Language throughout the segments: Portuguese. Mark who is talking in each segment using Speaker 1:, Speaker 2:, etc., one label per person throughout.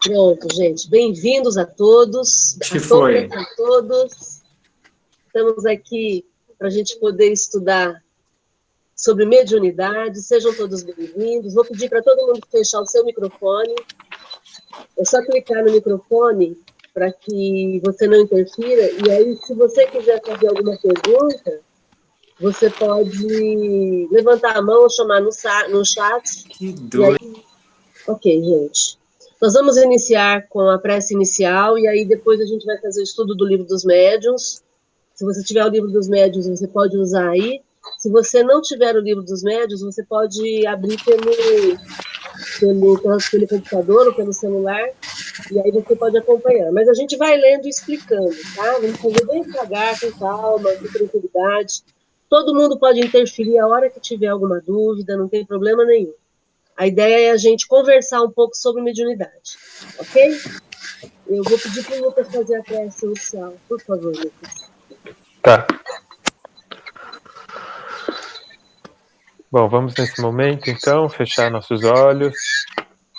Speaker 1: Pronto, gente. Bem-vindos a todos.
Speaker 2: Acho que foi.
Speaker 1: A todos. Estamos aqui para a gente poder estudar sobre mediunidade. Sejam todos bem-vindos. Vou pedir para todo mundo fechar o seu microfone. É só clicar no microfone para que você não interfira. E aí, se você quiser fazer alguma pergunta, você pode levantar a mão ou chamar no chat.
Speaker 2: Que doido.
Speaker 1: Aí... Ok, gente. Nós vamos iniciar com a prece inicial e aí depois a gente vai fazer o estudo do Livro dos Médiuns. Se você tiver o Livro dos Médiuns, você pode usar aí. Se você não tiver o Livro dos Médiuns, você pode abrir pelo computador ou pelo celular e aí você pode acompanhar. Mas a gente vai lendo e explicando, tá? Vamos fazer bem devagar, com calma, com tranquilidade. Todo mundo pode interferir a hora que tiver alguma dúvida, não tem problema nenhum. A ideia é a gente conversar um pouco sobre mediunidade, ok? Eu vou pedir para o Lucas fazer a prece inicial. Por favor, Lucas.
Speaker 3: Tá. Bom, vamos nesse momento, então, fechar nossos olhos,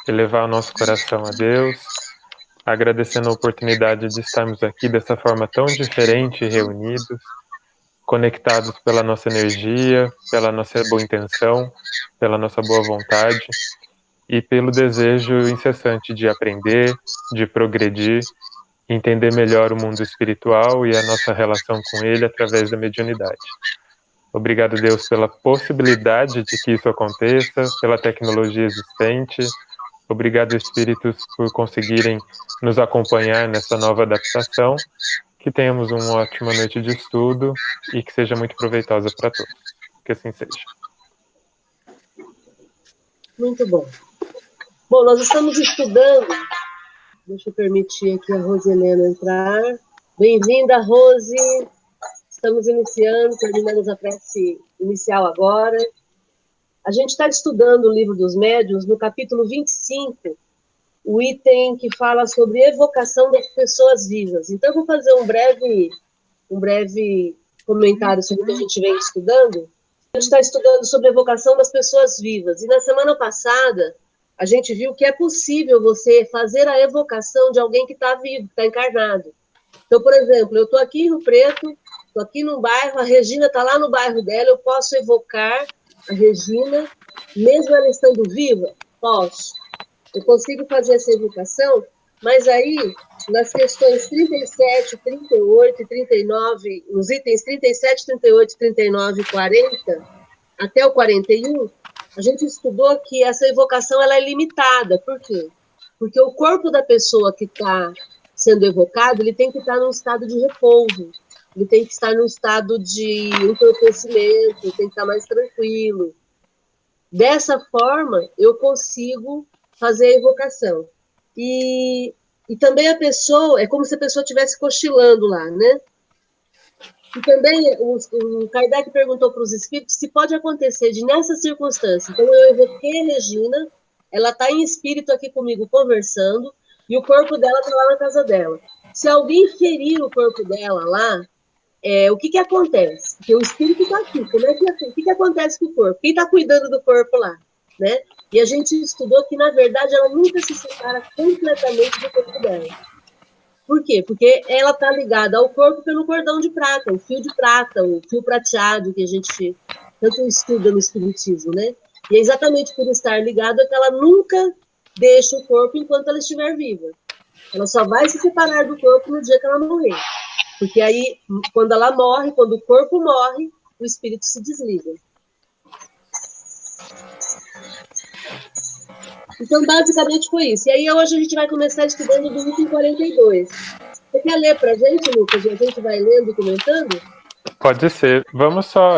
Speaker 3: elevar o nosso coração a Deus, agradecendo a oportunidade de estarmos aqui dessa forma tão diferente, reunidos, conectados pela nossa energia, pela nossa boa intenção, pela nossa boa vontade e pelo desejo incessante de aprender, de progredir, entender melhor o mundo espiritual e a nossa relação com ele através da mediunidade. Obrigado, Deus, pela possibilidade de que isso aconteça, pela tecnologia existente. Obrigado, Espíritos, por conseguirem nos acompanhar nessa nova adaptação. Que tenhamos uma ótima noite de estudo e que seja muito proveitosa para todos. Que assim seja.
Speaker 1: Muito bom. Bom, nós estamos estudando. Deixa eu permitir aqui a Roselena entrar. Bem-vinda, Rose. Estamos iniciando, terminamos a prece inicial agora. A gente está estudando o Livro dos Médiuns no capítulo 25, o item que fala sobre evocação das pessoas vivas. Então, eu vou fazer um breve comentário sobre o que a gente vem estudando. A gente está estudando sobre a evocação das pessoas vivas. E na semana passada, a gente viu que é possível você fazer a evocação de alguém que está vivo, que está encarnado. Então, por exemplo, eu estou aqui em Rio Preto, estou aqui num bairro, a Regina está lá no bairro dela, eu posso evocar a Regina, mesmo ela estando viva? Posso. Eu consigo fazer essa evocação, mas aí, nas questões 37, 38 e 39, nos itens 37, 38, 39 e 40, até o 41, a gente estudou que essa evocação ela é limitada. Por quê? Porque o corpo da pessoa que está sendo evocado, ele tem que estar num estado de repouso, ele tem que estar num estado de entorpecimento, tem que estar mais tranquilo. Dessa forma, eu consigo fazer a evocação. E também a pessoa, é como se a pessoa estivesse cochilando lá, né? E também o Kardec perguntou para os espíritos se pode acontecer de, nessa circunstância, então eu evoquei a Regina, ela está em espírito aqui comigo conversando, e o corpo dela está lá na casa dela. Se alguém ferir o corpo dela lá, o que acontece? Porque o espírito está aqui, o que acontece com o corpo? Quem está cuidando do corpo lá? Né? E a gente estudou que, na verdade, ela nunca se separa completamente do corpo dela. Por quê? Porque ela está ligada ao corpo pelo cordão de prata, o fio de prata, o fio prateado, que a gente tanto estuda no espiritismo, né? E é exatamente por estar ligado que ela nunca deixa o corpo enquanto ela estiver viva. Ela só vai se separar do corpo no dia que ela morrer. Porque aí, quando ela morre, quando o corpo morre, o espírito se desliga. Então, basicamente foi isso. E aí, hoje a gente vai começar estudando do item 42. Você quer ler para a gente, Lucas? E a gente vai lendo e comentando?
Speaker 3: Pode ser. Vamos só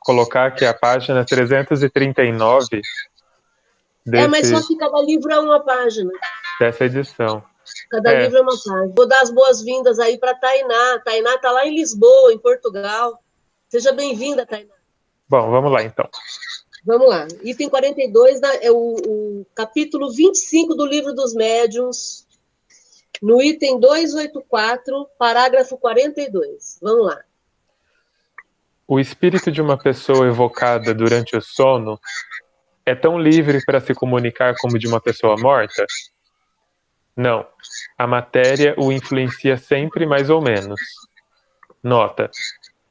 Speaker 3: colocar aqui a página 339
Speaker 1: mas só que cada livro é uma página.
Speaker 3: Dessa edição.
Speaker 1: Cada livro é uma página. Vou dar as boas-vindas aí para a Tainá. Tainá está lá em Lisboa, em Portugal. Seja bem-vinda, Tainá.
Speaker 3: Bom, vamos lá, então.
Speaker 1: Vamos lá. Item 42 é o capítulo 25 do Livro dos Médiuns, no item 284, parágrafo 42. Vamos lá.
Speaker 3: O espírito de uma pessoa evocada durante o sono é tão livre para se comunicar como de uma pessoa morta? Não. A matéria o influencia sempre mais ou menos. Nota.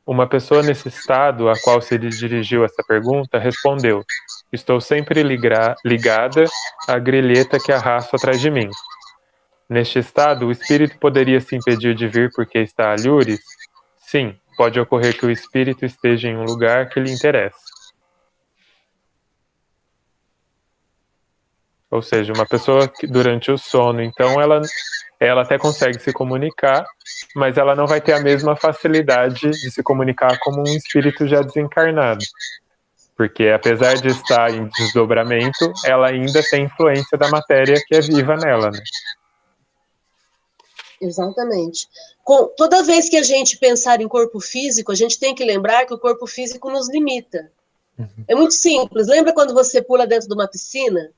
Speaker 3: Uma pessoa nesse estado a qual se dirigiu essa pergunta respondeu: estou sempre ligada à grilheta que arrasto atrás de mim. Neste estado, o espírito poderia se impedir de vir porque está a lures? Sim, pode ocorrer que o espírito esteja em um lugar que lhe interessa. Ou seja, uma pessoa que durante o sono, então, ela até consegue se comunicar, mas ela não vai ter a mesma facilidade de se comunicar como um espírito já desencarnado. Porque apesar de estar em desdobramento, ela ainda tem influência da matéria que é viva nela, né?
Speaker 1: Exatamente. Toda vez que a gente pensar em corpo físico, a gente tem que lembrar que o corpo físico nos limita. Uhum. É muito simples. Lembra quando você pula dentro de uma piscina?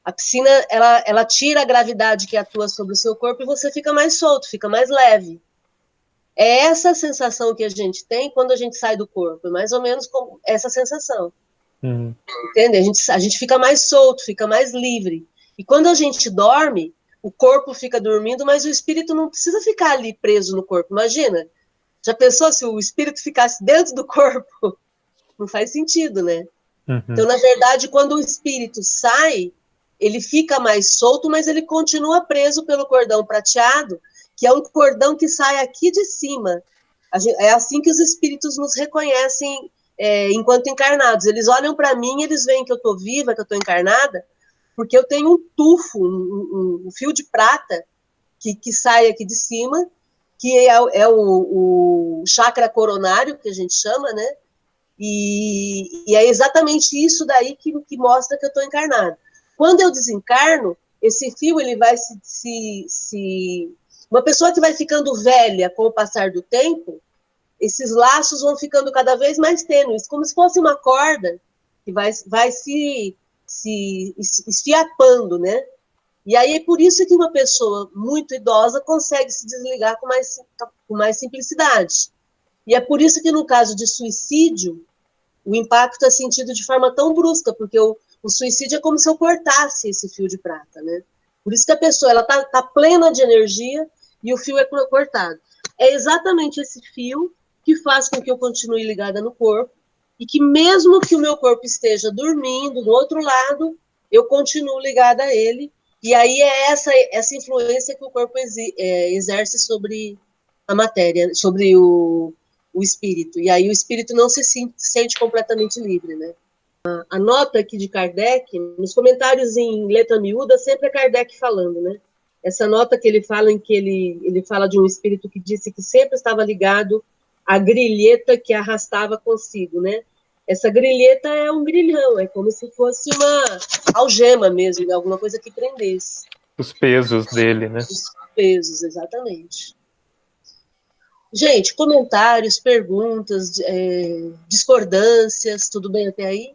Speaker 1: A piscina, ela tira a gravidade que atua sobre o seu corpo e você fica mais solto, fica mais leve. É essa sensação que a gente tem quando a gente sai do corpo. É mais ou menos com essa sensação. Uhum. Entende? A gente fica mais solto, fica mais livre. E quando a gente dorme, o corpo fica dormindo, mas o espírito não precisa ficar ali preso no corpo. Imagina, já pensou se o espírito ficasse dentro do corpo? Não faz sentido, né? Uhum. Então, na verdade, quando o espírito sai, ele fica mais solto, mas ele continua preso pelo cordão prateado, que é um cordão que sai aqui de cima. É assim que os espíritos nos reconhecem enquanto encarnados. Eles olham para mim, eles veem que eu estou viva, que eu estou encarnada, porque eu tenho um tufo, um fio de prata que sai aqui de cima, que é o chakra coronário, que a gente chama, né? E é exatamente isso daí que mostra que eu estou encarnada. Quando eu desencarno, esse fio ele vai Uma pessoa que vai ficando velha com o passar do tempo, esses laços vão ficando cada vez mais tênues, como se fosse uma corda que vai se esfiapando, né? E aí é por isso que uma pessoa muito idosa consegue se desligar com mais simplicidade. E é por isso que no caso de suicídio, o impacto é sentido de forma tão brusca, porque o suicídio é como se eu cortasse esse fio de prata, né? Por isso que a pessoa ela tá plena de energia e o fio é cortado. É exatamente esse fio que faz com que eu continue ligada no corpo e que mesmo que o meu corpo esteja dormindo do outro lado, eu continuo ligada a ele. E aí é essa influência que o corpo exerce sobre a matéria, sobre o espírito. E aí o espírito não se sente completamente livre, né? A nota aqui de Kardec, nos comentários em letra miúda, sempre é Kardec falando, né? Essa nota que ele fala, em que ele fala de um espírito que disse que sempre estava ligado à grilheta que arrastava consigo, né? Essa grilheta é um grilhão, é como se fosse uma algema mesmo, né? Alguma coisa que prendesse.
Speaker 3: Os pesos dele, né?
Speaker 1: Os pesos, exatamente. Gente, comentários, perguntas, discordâncias, tudo bem até aí?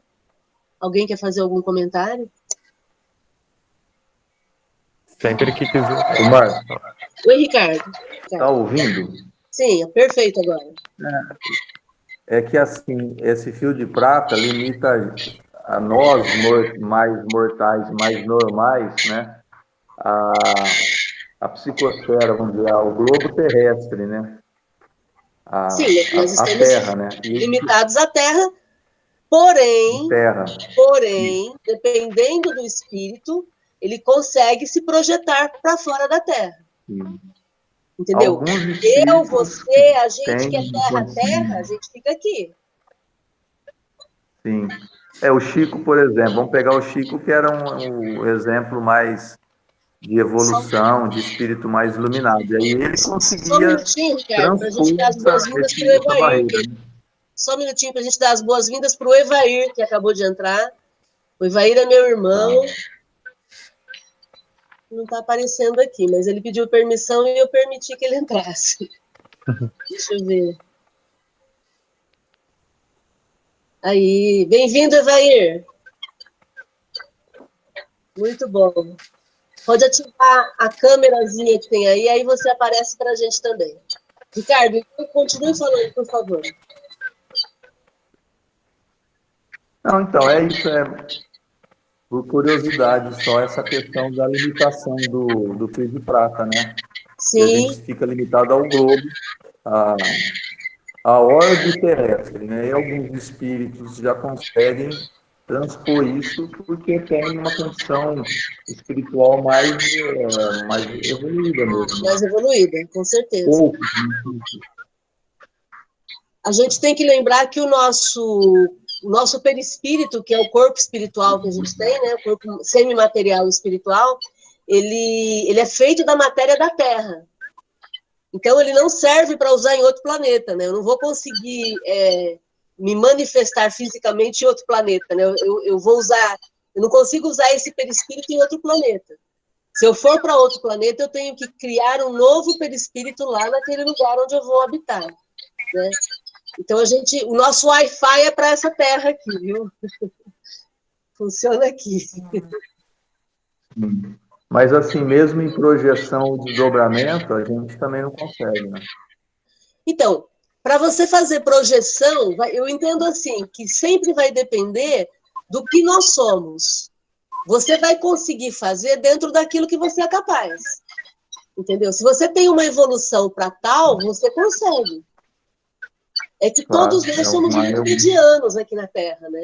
Speaker 1: Alguém quer fazer algum comentário?
Speaker 3: Sempre que quiser.
Speaker 2: Marcos.
Speaker 1: Oi, Ricardo.
Speaker 2: Tá ouvindo?
Speaker 1: Sim, é perfeito agora.
Speaker 2: É que, assim, esse fio de prata limita a nós, mais mortais, mais normais, né? A psicosfera, vamos dizer, o globo terrestre, né?
Speaker 1: Sim, nós estamos
Speaker 2: Terra, né?
Speaker 1: limitados à Terra, porém, dependendo do espírito, ele consegue se projetar para fora da Terra.
Speaker 2: Sim.
Speaker 1: Entendeu? Eu, você, a gente que é terra, a gente fica aqui.
Speaker 2: Sim. O Chico, por exemplo, vamos pegar o Chico, que era um exemplo mais de evolução, de espírito mais iluminado. E aí ele conseguia.
Speaker 1: Só um minutinho, Ricardo, para a gente dar as boas-vindas para o Evair. Só um minutinho para a gente dar as boas-vindas para o Evair, que acabou de entrar. O Evair é meu irmão. Não está aparecendo aqui, mas ele pediu permissão e eu permiti que ele entrasse. Deixa eu ver. Aí, bem-vindo, Evair. Muito bom. Pode ativar a câmerazinha que tem aí você aparece para a gente também. Ricardo, continue falando, por favor.
Speaker 2: Não, então, é isso. Por curiosidade, só essa questão da limitação do fio de prata, né? Que a
Speaker 1: Sim,
Speaker 2: gente fica limitado ao globo, a orbe terrestre, né? E alguns espíritos já conseguem transpor isso porque tem uma condição espiritual mais evoluída mesmo.
Speaker 1: mais evoluída, com certeza.
Speaker 2: Poucos,
Speaker 1: A gente tem que lembrar que o nosso perispírito, que é o corpo espiritual que a gente tem, né, o corpo semimaterial espiritual, ele é feito da matéria da Terra. Então, ele não serve para usar em outro planeta, né? Eu não vou conseguir me manifestar fisicamente em outro planeta, né? Eu não consigo usar esse perispírito em outro planeta. Se eu for para outro planeta, eu tenho que criar um novo perispírito lá naquele lugar onde eu vou habitar, né? Então, o nosso Wi-Fi é para essa terra aqui, viu? Funciona aqui.
Speaker 2: Mas assim, mesmo em projeção ou desdobramento, a gente também não consegue, né?
Speaker 1: Então, para você fazer projeção, eu entendo assim, que sempre vai depender do que nós somos. Você vai conseguir fazer dentro daquilo que você é capaz. Entendeu? Se você tem uma evolução para tal, você consegue. É que todos nós somos muito medianos aqui na Terra, né?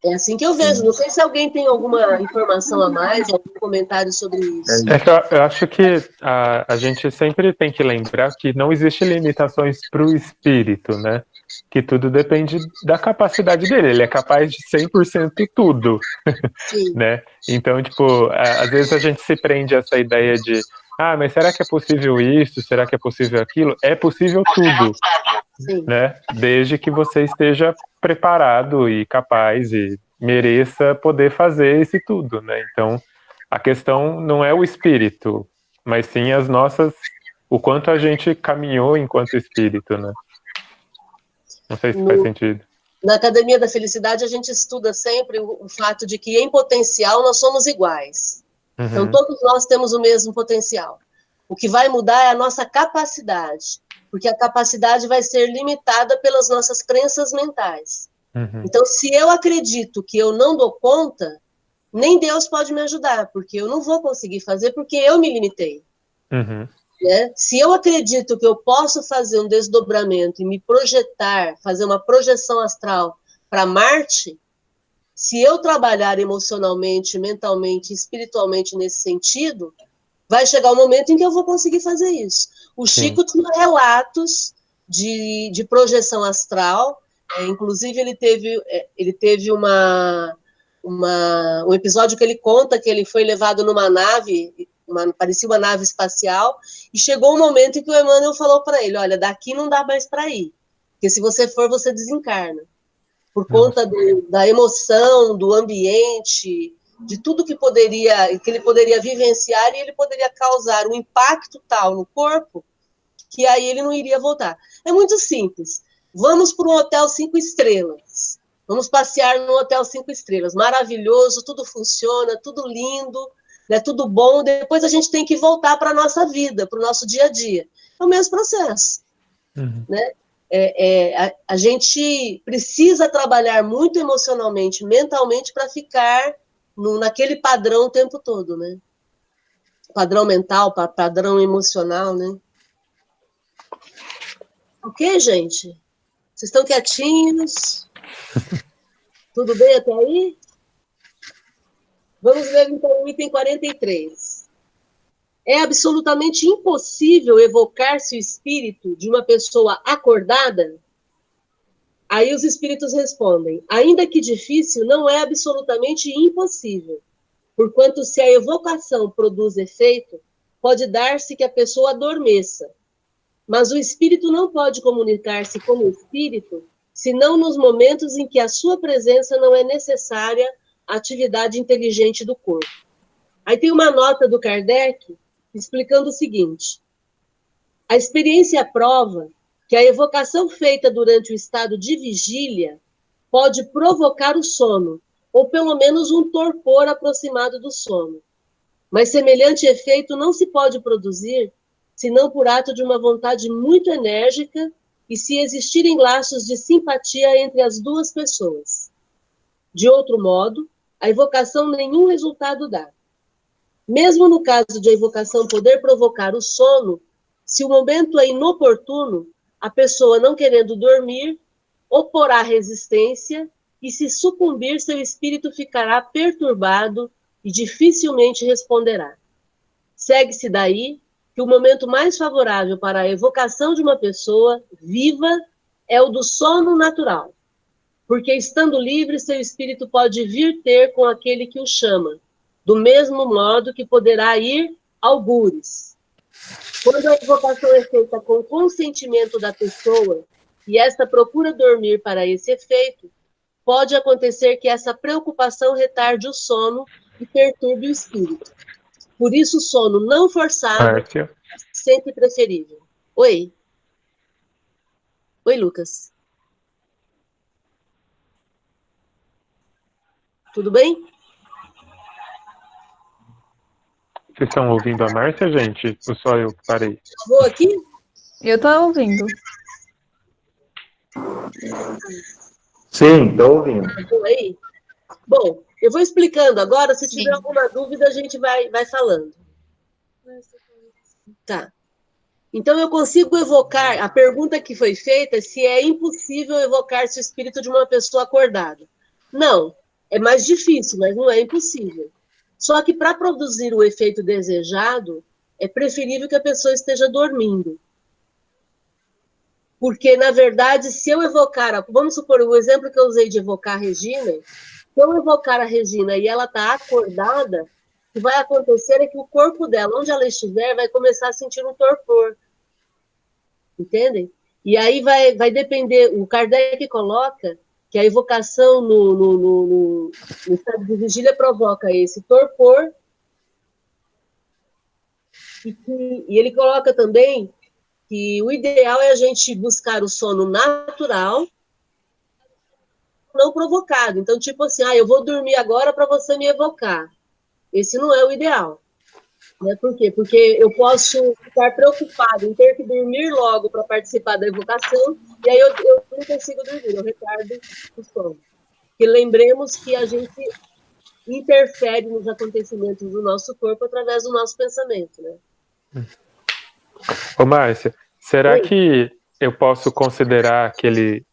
Speaker 1: É assim que eu vejo. Não sei se alguém tem alguma informação a mais, algum comentário sobre isso.
Speaker 3: É que eu acho que a gente sempre tem que lembrar que não existe limitações para o espírito, né? Que tudo depende da capacidade dele. Ele é capaz de 100% tudo, né? Então, tipo, às vezes a gente se prende a essa ideia de mas será que é possível isso? Será que é possível aquilo? É possível tudo, né? Desde que você esteja preparado e capaz e mereça poder fazer esse tudo, né? Então, a questão não é o espírito, mas sim o quanto a gente caminhou enquanto espírito, né? Não sei se faz sentido.
Speaker 1: Na Academia da Felicidade, a gente estuda sempre o fato de que, em potencial, nós somos iguais. Uhum. Então, todos nós temos o mesmo potencial. O que vai mudar é a nossa capacidade, porque a capacidade vai ser limitada pelas nossas crenças mentais. Uhum. Então, se eu acredito que eu não dou conta, nem Deus pode me ajudar, porque eu não vou conseguir fazer, porque eu me limitei. Uhum. Né? Se eu acredito que eu posso fazer um desdobramento e me projetar, fazer uma projeção astral para Marte, se eu trabalhar emocionalmente, mentalmente, espiritualmente nesse sentido, vai chegar um momento em que eu vou conseguir fazer isso. O Chico tinha relatos de projeção astral, inclusive ele teve um episódio que ele conta que ele foi levado numa nave, parecia uma nave espacial, e chegou um momento em que o Emmanuel falou para ele, olha, daqui não dá mais para ir, porque se você for, você desencarna. Por conta da emoção, do ambiente, de tudo que ele poderia vivenciar, e ele poderia causar um impacto tal no corpo, que aí ele não iria voltar. É muito simples. Vamos para um hotel 5 estrelas. Vamos passear num hotel 5 estrelas. Maravilhoso, tudo funciona, tudo lindo, né, tudo bom. Depois a gente tem que voltar para a nossa vida, para o nosso dia a dia. É o mesmo processo. Uhum. Né? A gente precisa trabalhar muito emocionalmente, mentalmente, para ficar naquele padrão o tempo todo, né? Padrão mental, padrão emocional, né? Ok, gente? Vocês estão quietinhos? Tudo bem até aí? Vamos ver, então, o item 43. É absolutamente impossível evocar-se o espírito de uma pessoa acordada? Aí os espíritos respondem, ainda que difícil, não é absolutamente impossível, porquanto se a evocação produz efeito, pode dar-se que a pessoa adormeça. Mas o espírito não pode comunicar-se como espírito, senão nos momentos em que a sua presença não é necessária à atividade inteligente do corpo. Aí tem uma nota do Kardec explicando o seguinte, a experiência prova que a evocação feita durante o estado de vigília pode provocar o sono, ou pelo menos um torpor aproximado do sono. Mas semelhante efeito não se pode produzir senão por ato de uma vontade muito enérgica e se existirem laços de simpatia entre as duas pessoas. De outro modo, a evocação nenhum resultado dá. Mesmo no caso de a evocação poder provocar o sono, se o momento é inoportuno, a pessoa não querendo dormir, oporá resistência e, se sucumbir, seu espírito ficará perturbado e dificilmente responderá. Segue-se daí que o momento mais favorável para a evocação de uma pessoa viva é o do sono natural, porque, estando livre, seu espírito pode vir ter com aquele que o chama, do mesmo modo que poderá ir algures. Quando a evocação é feita com consentimento da pessoa e esta procura dormir para esse efeito, pode acontecer que essa preocupação retarde o sono e perturbe o espírito. Por isso, o sono não forçado é sempre preferível. Oi. Oi, Lucas. Tudo bem?
Speaker 3: Vocês estão ouvindo a Márcia, gente? Ou só eu que parei?
Speaker 1: Vou aqui?
Speaker 4: Eu tô ouvindo.
Speaker 2: Sim, estou ouvindo.
Speaker 1: Aí? Bom, eu vou explicando agora. Se tiver alguma dúvida, a gente vai falando. Tá. Então, eu consigo evocar... A pergunta que foi feita é se é impossível evocar-se o espírito de uma pessoa acordada. Não. É mais difícil, mas não é impossível. Só que, para produzir o efeito desejado, é preferível que a pessoa esteja dormindo. Porque, na verdade, se eu evocar... Vamos supor, o exemplo que eu usei de evocar a Regina... Se eu evocar a Regina e ela está acordada, o que vai acontecer é que o corpo dela, onde ela estiver, vai começar a sentir um torpor. Entendem? E aí vai depender... O Kardec coloca que a evocação no estado de vigília provoca esse torpor, e ele coloca também que o ideal é a gente buscar o sono natural, não provocado. Então, tipo assim, eu vou dormir agora para você me evocar. Esse não é o ideal. Né? Por quê? Porque eu posso ficar preocupado em ter que dormir logo para participar da evocação, e aí eu não consigo dormir, eu retardo o sono. Porque lembremos que a gente interfere nos acontecimentos do nosso corpo através do nosso pensamento, né?
Speaker 3: Ô, Márcia, será que eu posso considerar aquele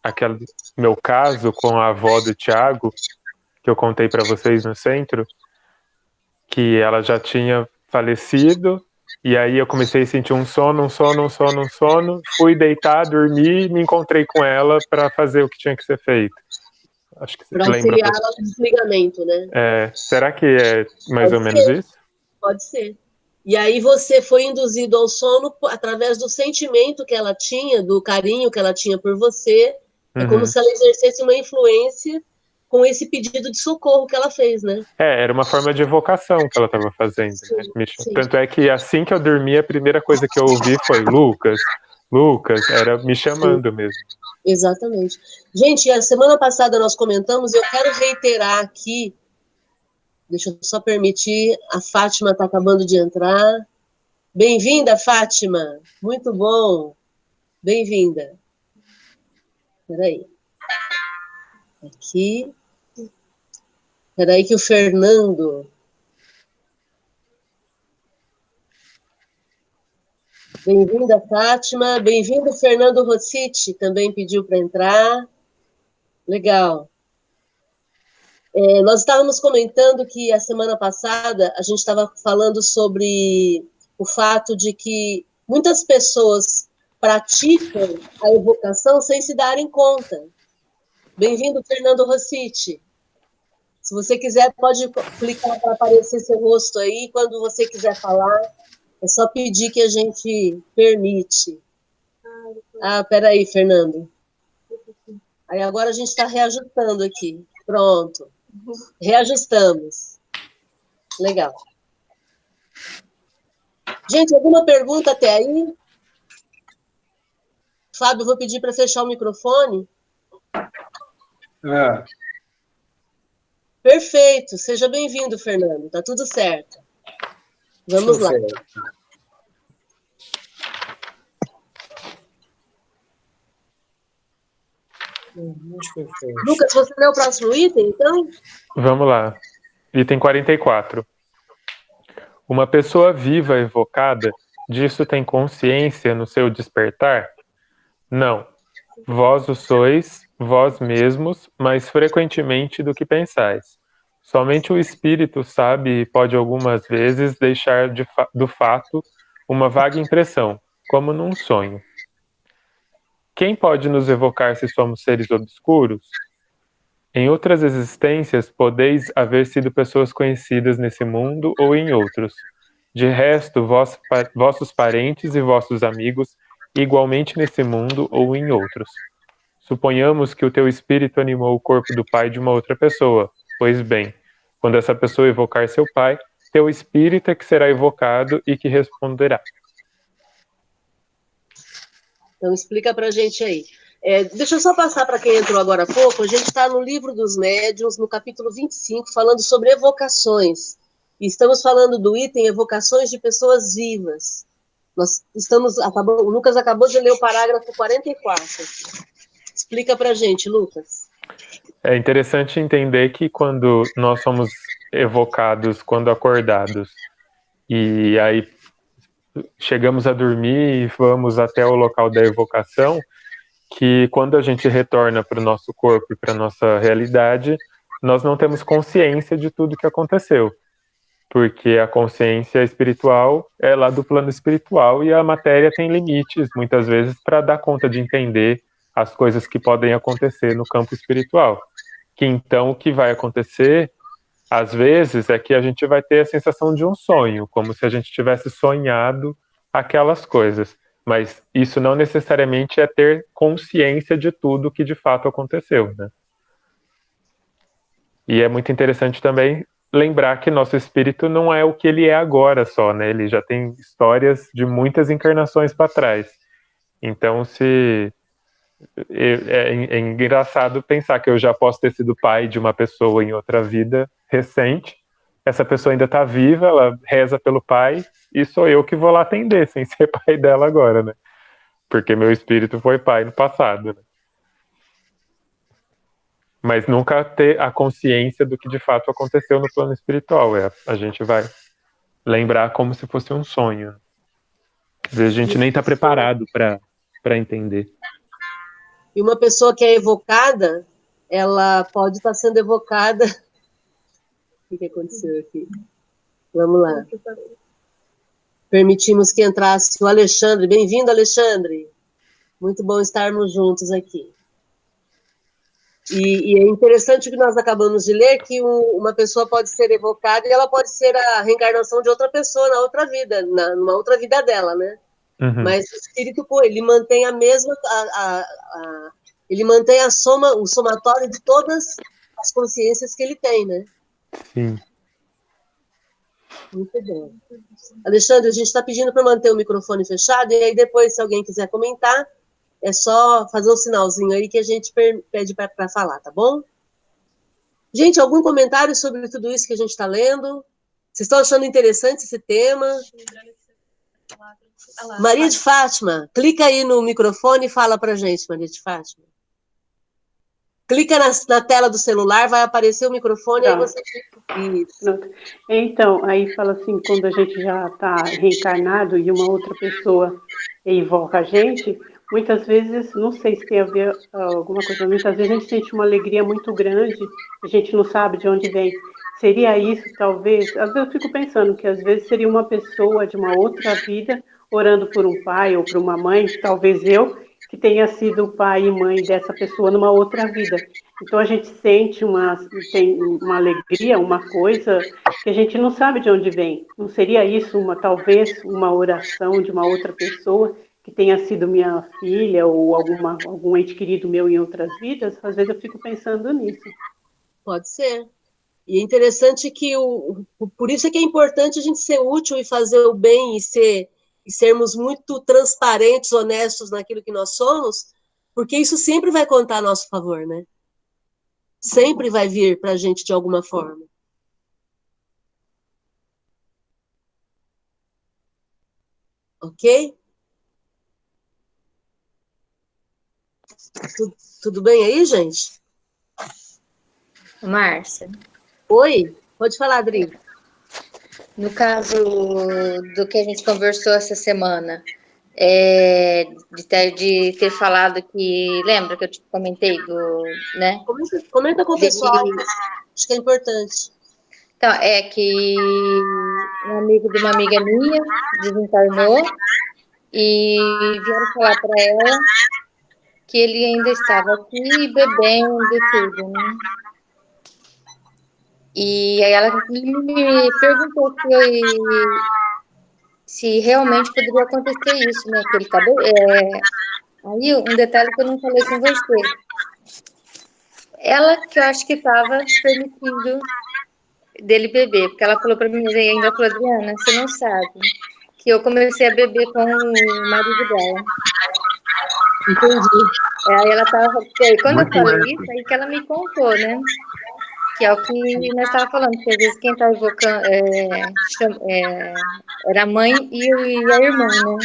Speaker 3: meu caso com a avó do Tiago, que eu contei para vocês no centro, que ela já tinha falecido, e aí eu comecei a sentir um sono, fui deitar, dormi, me encontrei com ela para fazer o que tinha que ser feito. Acho que
Speaker 1: para auxiliar no desligamento, né?
Speaker 3: Será que é mais ou menos isso?
Speaker 1: Pode ser. E aí você foi induzido ao sono através do sentimento que ela tinha, do carinho que ela tinha por você. É como se ela exercesse uma influência com esse pedido de socorro que ela fez, né?
Speaker 3: Era uma forma de evocação que ela estava fazendo.
Speaker 1: Sim,
Speaker 3: né?
Speaker 1: sim.
Speaker 3: Tanto é que assim que eu dormi, a primeira coisa que eu ouvi foi Lucas, era me chamando mesmo.
Speaker 1: Exatamente. Gente, a semana passada nós comentamos, eu quero reiterar aqui, deixa eu só permitir, a Fátima está acabando de entrar. Bem-vinda, Fátima. Muito bom. Bem-vinda. Espera aí. Aqui. Espera aí que o Fernando... Bem-vinda, Fátima. Bem-vindo, Fernando Rossiti, também pediu para entrar. Legal. Nós estávamos comentando que a semana passada a gente estava falando sobre o fato de que muitas pessoas praticam a evocação sem se darem conta. Bem-vindo, Fernando Rossiti. Se você quiser, pode clicar para aparecer seu rosto aí. Quando você quiser falar, é só pedir que a gente permite. Peraí, Fernando. Aí agora a gente está reajustando aqui. Pronto. Reajustamos. Legal. Gente, alguma pergunta até aí? Fábio, vou pedir para fechar o microfone. Perfeito. Seja bem-vindo, Fernando. Tá tudo certo. Vamos lá. Lucas, você lê o próximo item, então?
Speaker 3: Vamos lá. Item 44. Uma pessoa viva evocada, disso tem consciência no seu despertar? Não. Vós o sois, vós mesmos, mais frequentemente do que pensais. Somente o espírito sabe e pode algumas vezes deixar do fato uma vaga impressão, como num sonho. Quem pode nos evocar se somos seres obscuros? Em outras existências, podeis haver sido pessoas conhecidas nesse mundo ou em outros. De resto, vossos parentes e vossos amigos, igualmente nesse mundo ou em outros. Suponhamos que o teu espírito animou o corpo do pai de uma outra pessoa. Pois bem, quando essa pessoa evocar seu pai, teu espírito é que será evocado e que responderá.
Speaker 1: Então, explica pra gente aí. Deixa eu só passar para quem entrou agora há pouco. A gente está no Livro dos Médiuns, no capítulo 25, falando sobre evocações. E estamos falando do item evocações de pessoas vivas. O Lucas acabou de ler o parágrafo 44. Explica pra gente, Lucas.
Speaker 3: É interessante entender que quando nós somos evocados, quando acordados, e aí chegamos a dormir e vamos até o local da evocação, que quando a gente retorna para o nosso corpo e para a nossa realidade, nós não temos consciência de tudo que aconteceu, porque a consciência espiritual é lá do plano espiritual e a matéria tem limites, muitas vezes, para dar conta de entender as coisas que podem acontecer no campo espiritual. Que então o que vai acontecer, às vezes, é que a gente vai ter a sensação de um sonho, como se a gente tivesse sonhado aquelas coisas. Mas isso não necessariamente é ter consciência de tudo que de fato aconteceu, né? E é muito interessante também lembrar que nosso espírito não é o que ele é agora só, né? Ele já tem histórias de muitas encarnações para trás. Então, é engraçado pensar que eu já posso ter sido pai de uma pessoa em outra vida recente. Essa pessoa ainda está viva, ela reza pelo pai, e sou eu que vou lá atender, sem ser pai dela agora, né? Porque meu espírito foi pai no passado, né? Mas nunca ter a consciência do que de fato aconteceu no plano espiritual. A gente vai lembrar como se fosse um sonho. Às vezes a gente nem está preparado para entender.
Speaker 1: E uma pessoa que é evocada, ela pode estar sendo evocada. O que aconteceu aqui? Vamos lá. Permitimos que entrasse o Alexandre. Bem-vindo, Alexandre. Muito bom estarmos juntos aqui. E é interessante o que nós acabamos de ler, que uma pessoa pode ser evocada e ela pode ser a reencarnação de outra pessoa na outra vida, numa outra vida dela, né?
Speaker 3: Uhum.
Speaker 1: Mas o espírito, pô, ele mantém a mesma, ele mantém a soma, o somatório de todas as consciências que ele tem, né?
Speaker 3: Sim.
Speaker 1: Muito bom. Alexandre, a gente está pedindo para manter o microfone fechado, e aí depois, se alguém quiser comentar, é só fazer um sinalzinho aí que a gente pede para falar, tá bom? Gente, algum comentário sobre tudo isso que a gente está lendo? Vocês estão achando interessante esse tema? Maria de Fátima, clica aí no microfone e fala para a gente, Maria de Fátima. Clica na tela do celular, vai aparecer o microfone, aí você clica. Isso.
Speaker 5: Então, aí fala assim, quando a gente já está reencarnado e uma outra pessoa invoca a gente, muitas vezes, não sei se tem a ver alguma coisa, muitas vezes a gente sente uma alegria muito grande, a gente não sabe de onde vem. Seria isso, talvez? Às vezes eu fico pensando que às vezes seria uma pessoa de uma outra vida orando por um pai ou por uma mãe, talvez eu, que tenha sido pai e mãe dessa pessoa numa outra vida. Então a gente sente tem uma alegria, uma coisa que a gente não sabe de onde vem. Não seria isso talvez uma oração de uma outra pessoa que tenha sido minha filha ou algum ente querido meu em outras vidas? Às vezes eu fico pensando nisso.
Speaker 1: Pode ser. E é interessante que por isso é que é importante a gente ser útil e fazer o bem e sermos muito transparentes, honestos naquilo que nós somos, porque isso sempre vai contar a nosso favor, né? Sempre vai vir para a gente de alguma forma. Ok? Tudo bem aí, gente?
Speaker 6: Márcia,
Speaker 1: Oi? Pode falar, Adri.
Speaker 6: no caso do que a gente conversou essa semana, de ter falado que, lembra que eu te comentei né?
Speaker 1: Comenta com o pessoal,
Speaker 6: Dele,
Speaker 1: acho que é importante.
Speaker 6: então, é que um amigo de uma amiga minha desencarnou e vieram falar para ela que ele ainda estava aqui bebendo e tudo, né? E aí ela me perguntou se realmente poderia acontecer isso, né? Que ele tá aí um detalhe que eu não falei com você. Ela que eu acho que estava permitindo dele beber, porque ela falou para mim, ainda falou, Adriana, você não sabe que eu comecei a beber com o marido dela.
Speaker 1: Entendi.
Speaker 6: Aí ela tava, quando eu
Speaker 2: Muito
Speaker 6: falei
Speaker 2: lento.
Speaker 6: isso, aí que ela me contou, né? Que é o que nós estávamos falando, porque às vezes quem está evocando era a mãe e a irmã, né?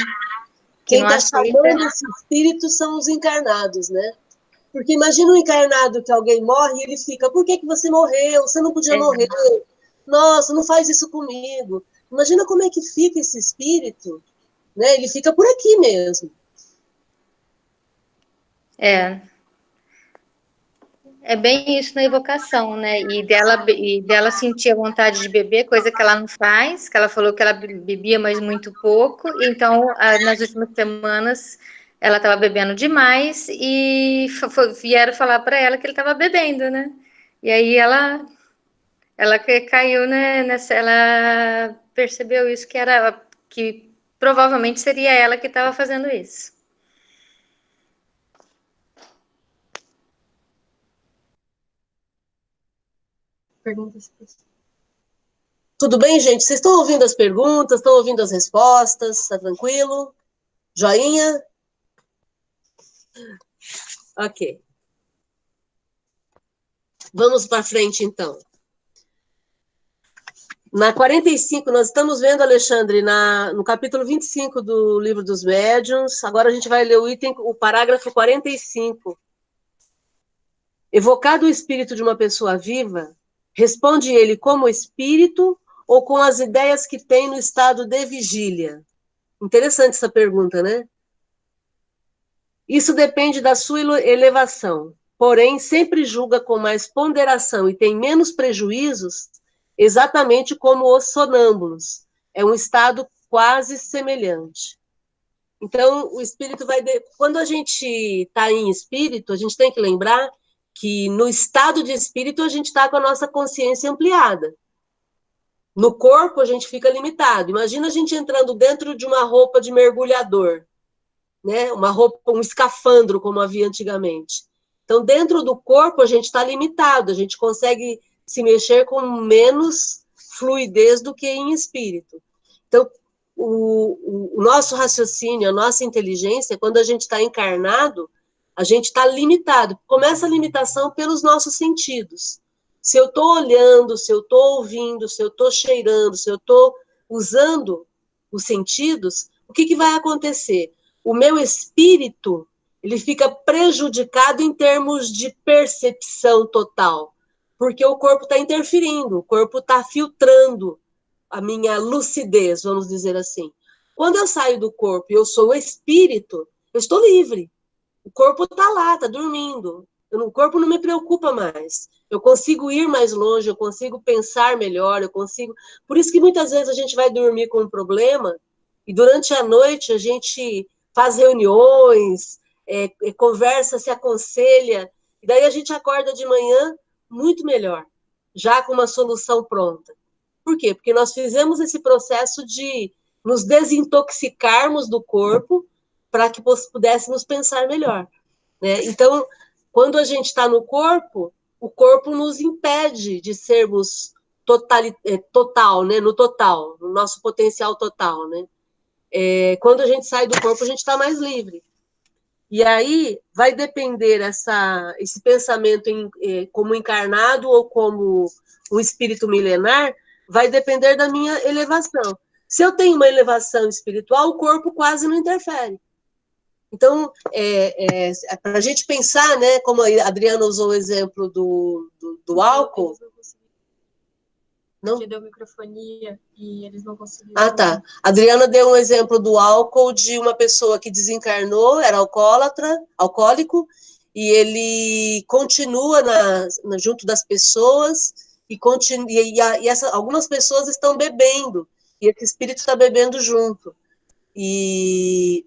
Speaker 6: Que
Speaker 1: Quem
Speaker 6: não
Speaker 1: está
Speaker 6: aceita.
Speaker 1: chamando esse espírito são os encarnados, né? Porque imagina um encarnado que alguém morre e ele fica, por que você morreu? Você não podia morrer. Nossa, não faz isso comigo. Imagina como é que fica esse espírito, né? Ele fica por aqui mesmo.
Speaker 6: É bem isso na evocação, né? E dela sentir a vontade de beber, coisa que ela não faz, que ela falou que ela bebia, mas muito pouco. Então, nas últimas semanas, ela estava bebendo demais e vieram falar para ela que ele estava bebendo, né? E aí ela caiu, né, ela percebeu isso que provavelmente seria ela que estava fazendo isso.
Speaker 1: Perguntas. Tudo bem, gente? Vocês estão ouvindo as perguntas? Estão ouvindo as respostas? Está tranquilo? Joinha? Ok. Vamos para frente, então. Na 45, nós estamos vendo, Alexandre, no capítulo 25 do Livro dos Médiuns. Agora a gente vai ler o parágrafo 45. Evocado o espírito de uma pessoa viva, responde ele como espírito ou com as ideias que tem no estado de vigília? Interessante essa pergunta, né? Isso depende da sua elevação, porém sempre julga com mais ponderação e tem menos prejuízos, exatamente como os sonâmbulos. É um estado quase semelhante. Então, o espírito vai... Quando a gente está em espírito, a gente tem que lembrar que no estado de espírito a gente está com a nossa consciência ampliada. No corpo a gente fica limitado. Imagina a gente entrando dentro de uma roupa de mergulhador, né? Uma roupa, um escafandro, como havia antigamente. Então, dentro do corpo, a gente está limitado, a gente consegue se mexer com menos fluidez do que em espírito. Então, o nosso raciocínio, a nossa inteligência, quando a gente está encarnado, a gente está limitado. Começa a limitação pelos nossos sentidos. Se eu estou olhando, se eu estou ouvindo, se eu estou cheirando, se eu estou usando os sentidos, o que vai acontecer? O meu espírito, ele fica prejudicado em termos de percepção total, porque o corpo está interferindo, o corpo está filtrando a minha lucidez, vamos dizer assim. Quando eu saio do corpo e eu sou o espírito, eu estou livre. O corpo está lá, está dormindo. O corpo não me preocupa mais. Eu consigo ir mais longe, eu consigo pensar melhor, eu consigo... Por isso que muitas vezes a gente vai dormir com um problema e durante a noite a gente faz reuniões, conversa, se aconselha, e daí a gente acorda de manhã muito melhor, já com uma solução pronta. Por quê? Porque nós fizemos esse processo de nos desintoxicarmos do corpo para que pudéssemos pensar melhor, né? Então, quando a gente está no corpo, o corpo nos impede de sermos total, né? No total, no nosso potencial total, né? Quando a gente sai do corpo, a gente está mais livre. E aí vai depender esse pensamento como encarnado ou como um espírito milenar, vai depender da minha elevação. Se eu tenho uma elevação espiritual, o corpo quase não interfere. Então, para a gente pensar, né, como a Adriana usou o exemplo do álcool... Não?
Speaker 7: Que deu microfonia e eles não conseguiram.
Speaker 1: Ah, tá. A Adriana deu um exemplo do álcool de uma pessoa que desencarnou, era alcoólico, e ele continua junto das pessoas, algumas pessoas estão bebendo, e esse espírito está bebendo junto. E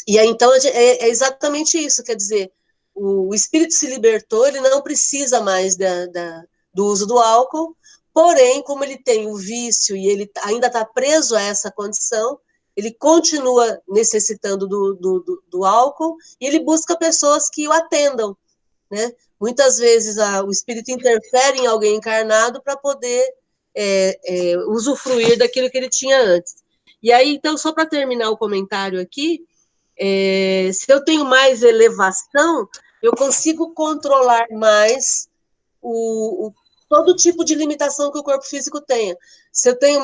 Speaker 1: aí, então, é exatamente isso, quer dizer, o espírito se libertou, ele não precisa mais do uso do álcool, porém, como ele tem o vício e ele ainda está preso a essa condição, ele continua necessitando do álcool e ele busca pessoas que o atendam, né? Muitas vezes o espírito interfere em alguém encarnado para poder usufruir daquilo que ele tinha antes. E aí, então, só para terminar o comentário aqui, se eu tenho mais elevação, eu consigo controlar mais todo tipo de limitação que o corpo físico tenha. Se eu tenho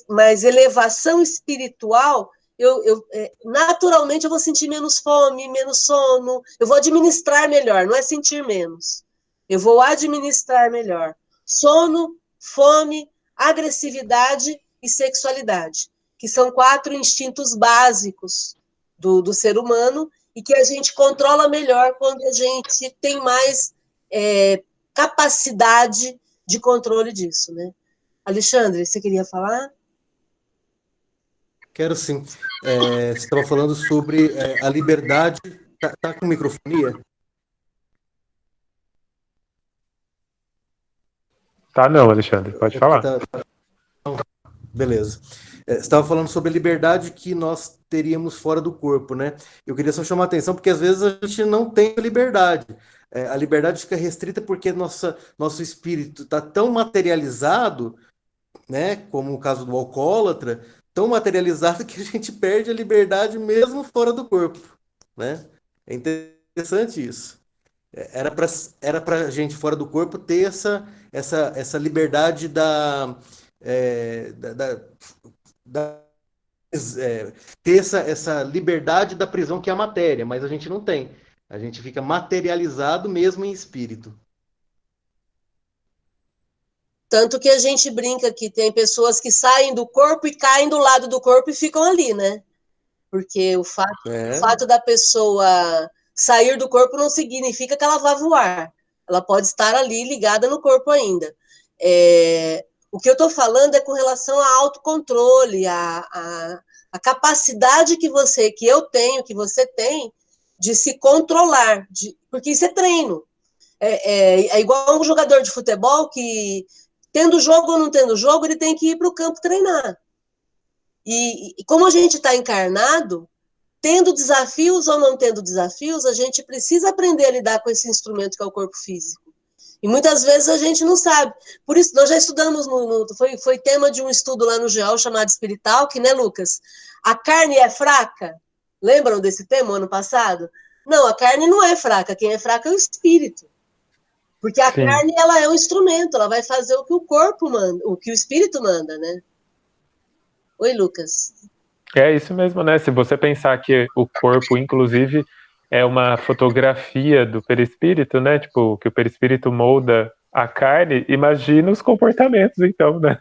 Speaker 1: mais elevação espiritual, naturalmente eu vou sentir menos fome, menos sono, eu vou administrar melhor, não é sentir menos. Eu vou administrar melhor. Sono, fome, agressividade e sexualidade, que são 4 instintos básicos do ser humano e que a gente controla melhor quando a gente tem mais capacidade de controle disso, né? Alexandre, você queria falar?
Speaker 8: Quero sim. Você estava falando sobre a liberdade. Tá com microfonia?
Speaker 3: Tá não, Alexandre, pode falar.
Speaker 8: Beleza. Você estava falando sobre a liberdade que nós teríamos fora do corpo, né? Eu queria só chamar a atenção, porque às vezes a gente não tem liberdade. A liberdade fica restrita porque nosso espírito está tão materializado, né? Como o caso do alcoólatra, tão materializado que a gente perde a liberdade mesmo fora do corpo, né? É interessante isso. Era para a gente fora do corpo ter essa liberdade ter essa liberdade da prisão que é a matéria, mas a gente não tem. A gente fica materializado mesmo em espírito.
Speaker 1: Tanto que a gente brinca que tem pessoas que saem do corpo e caem do lado do corpo e ficam ali, né? Porque o fato da pessoa sair do corpo não significa que ela vá voar. Ela pode estar ali ligada no corpo ainda. O que eu estou falando é com relação ao autocontrole, a capacidade que eu tenho, que você tem, de se controlar, porque isso é treino. É igual um jogador de futebol que, tendo jogo ou não tendo jogo, ele tem que ir para o campo treinar. E como a gente está encarnado, tendo desafios ou não tendo desafios, a gente precisa aprender a lidar com esse instrumento que é o corpo físico. E muitas vezes a gente não sabe. Por isso, nós já estudamos, foi tema de um estudo lá no GEOL chamado Espirital, que, né, Lucas? A carne é fraca? Lembram desse tema ano passado? Não, a carne não é fraca. Quem é fraco é o espírito. Porque a carne, ela é um instrumento, ela vai fazer o que o corpo manda, o que o espírito manda, né? Oi, Lucas.
Speaker 3: É isso mesmo, né? Se você pensar que o corpo, inclusive, é uma fotografia do perispírito, né? Tipo, que o perispírito molda a carne, imagina os comportamentos, então, né?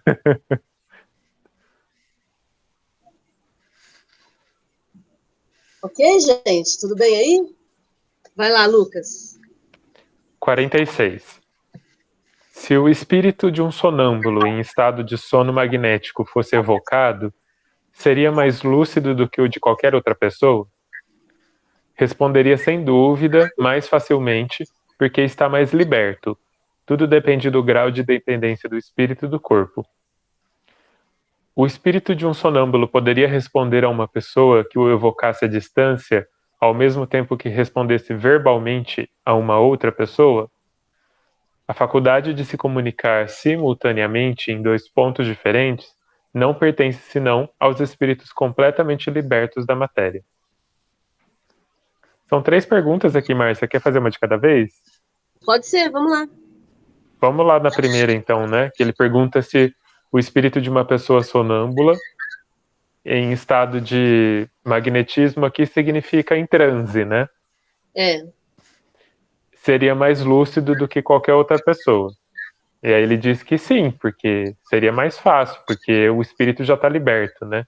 Speaker 1: Ok, gente? Tudo bem aí? Vai lá, Lucas.
Speaker 3: 46. Se o espírito de um sonâmbulo em estado de sono magnético fosse evocado, seria mais lúcido do que o de qualquer outra pessoa? Responderia sem dúvida, mais facilmente, porque está mais liberto. Tudo depende do grau de dependência do espírito do corpo. O espírito de um sonâmbulo poderia responder a uma pessoa que o evocasse à distância, ao mesmo tempo que respondesse verbalmente a uma outra pessoa? A faculdade de se comunicar simultaneamente em 2 pontos diferentes não pertence senão aos espíritos completamente libertos da matéria. São 3 perguntas aqui, Márcia. Quer fazer uma de cada vez?
Speaker 1: Pode ser, vamos lá.
Speaker 3: Vamos lá na primeira, então, né? Que ele pergunta se o espírito de uma pessoa sonâmbula em estado de magnetismo aqui significa em transe, né? Seria mais lúcido do que qualquer outra pessoa. E aí ele diz que sim, porque seria mais fácil, porque o espírito já está liberto, né?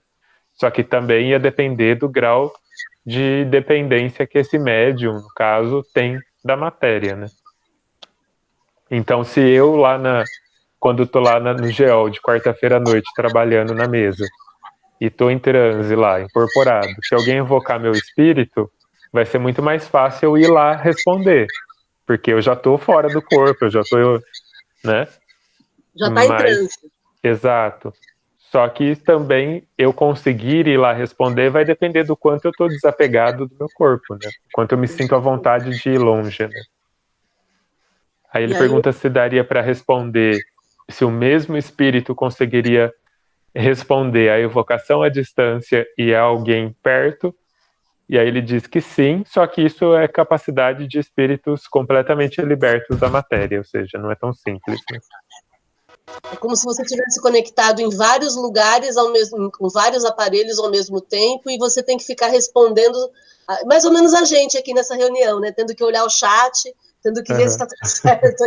Speaker 3: Só que também ia depender do grau de dependência que esse médium, no caso, tem da matéria, né? Então, se eu quando estou lá no GEOL de quarta-feira à noite trabalhando na mesa e estou em transe lá, incorporado, se alguém invocar meu espírito, vai ser muito mais fácil eu ir lá responder, porque eu já estou fora do corpo, eu já estou, né?
Speaker 1: Já está em transe.
Speaker 3: Exato. Só que também eu conseguir ir lá responder vai depender do quanto eu estou desapegado do meu corpo, né? Quanto eu me sinto à vontade de ir longe, né? Aí ele pergunta se daria para responder, se o mesmo espírito conseguiria responder a evocação à distância e a alguém perto. E aí ele diz que sim, só que isso é capacidade de espíritos completamente libertos da matéria, ou seja, não é tão simples, né?
Speaker 1: É como se você tivesse conectado em vários lugares, com vários aparelhos ao mesmo tempo, e você tem que ficar respondendo, mais ou menos a gente aqui nessa reunião, né? Tendo que olhar o chat, tendo que ver se está tudo certo.